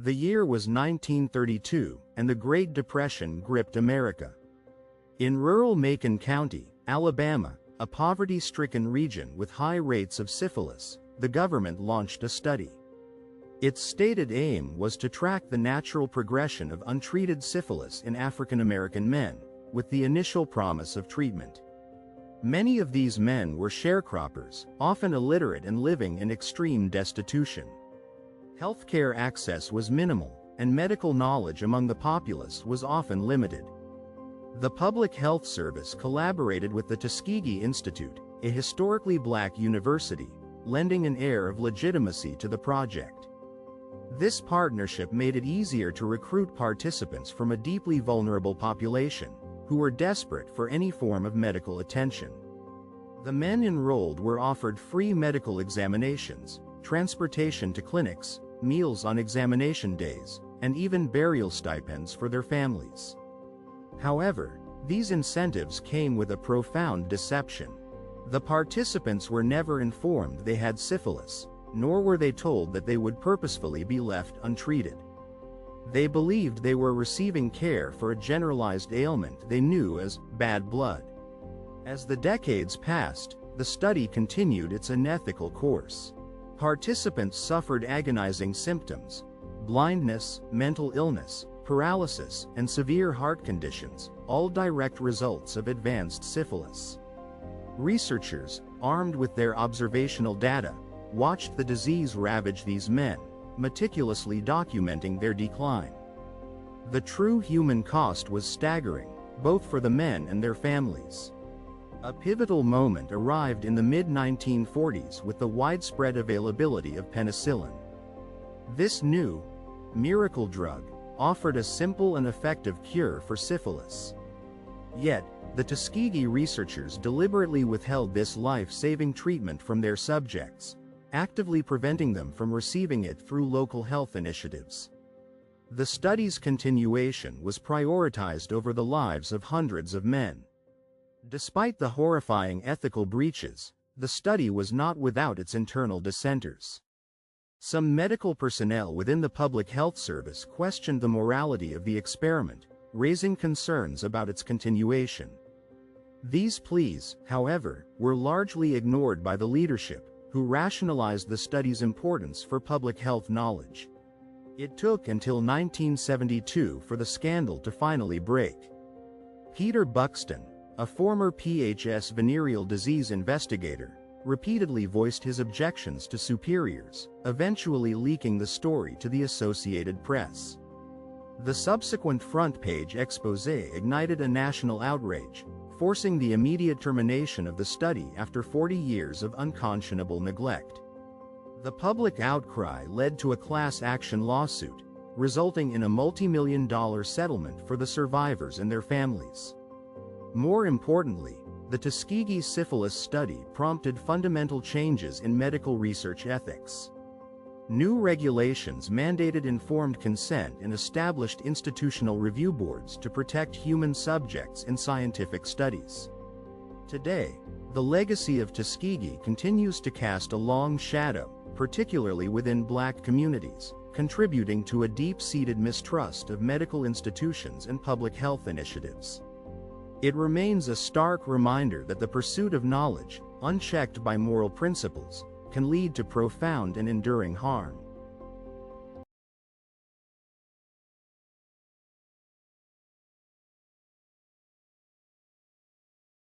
The year was 1932, and the Great Depression gripped America. In rural Macon County, Alabama, a poverty-stricken region with high rates of syphilis, the government launched a study. Its stated aim was to track the natural progression of untreated syphilis in African American men, with the initial promise of treatment. Many of these men were sharecroppers, often illiterate and living in extreme destitution. Healthcare access was minimal, and medical knowledge among the populace was often limited. The Public Health Service collaborated with the Tuskegee Institute, a historically black university, lending an air of legitimacy to the project. This partnership made it easier to recruit participants from a deeply vulnerable population, who were desperate for any form of medical attention. The men enrolled were offered free medical examinations, transportation to clinics, meals on examination days, and even burial stipends for their families. However, these incentives came with a profound deception. The participants were never informed they had syphilis, nor were they told that they would purposefully be left untreated. They believed they were receiving care for a generalized ailment they knew as bad blood. As the decades passed, the study continued its unethical course. Participants suffered agonizing symptoms: blindness, mental illness, paralysis, and severe heart conditions, all direct results of advanced syphilis. Researchers, armed with their observational data, watched the disease ravage these men, meticulously documenting their decline. The true human cost was staggering, both for the men and their families. A pivotal moment arrived in the mid-1940s with the widespread availability of penicillin. This new, miracle drug offered a simple and effective cure for syphilis. Yet, the Tuskegee researchers deliberately withheld this life-saving treatment from their subjects, actively preventing them from receiving it through local health initiatives. The study's continuation was prioritized over the lives of hundreds of men. Despite the horrifying ethical breaches, the study was not without its internal dissenters. Some medical personnel within the Public Health Service questioned the morality of the experiment, raising concerns about its continuation. These pleas, however, were largely ignored by the leadership, who rationalized the study's importance for public health knowledge. It took until 1972 for the scandal to finally break. Peter Buxton, a former PHS venereal disease investigator, repeatedly voiced his objections to superiors, eventually leaking the story to the Associated Press. The subsequent front-page exposé ignited a national outrage, forcing the immediate termination of the study after 40 years of unconscionable neglect. The public outcry led to a class action lawsuit, resulting in a multi-million-dollar settlement for the survivors and their families. More importantly, the Tuskegee syphilis study prompted fundamental changes in medical research ethics. New regulations mandated informed consent and established institutional review boards to protect human subjects in scientific studies. Today, the legacy of Tuskegee continues to cast a long shadow, particularly within Black communities, contributing to a deep-seated mistrust of medical institutions and public health initiatives. It remains a stark reminder that the pursuit of knowledge, unchecked by moral principles, can lead to profound and enduring harm.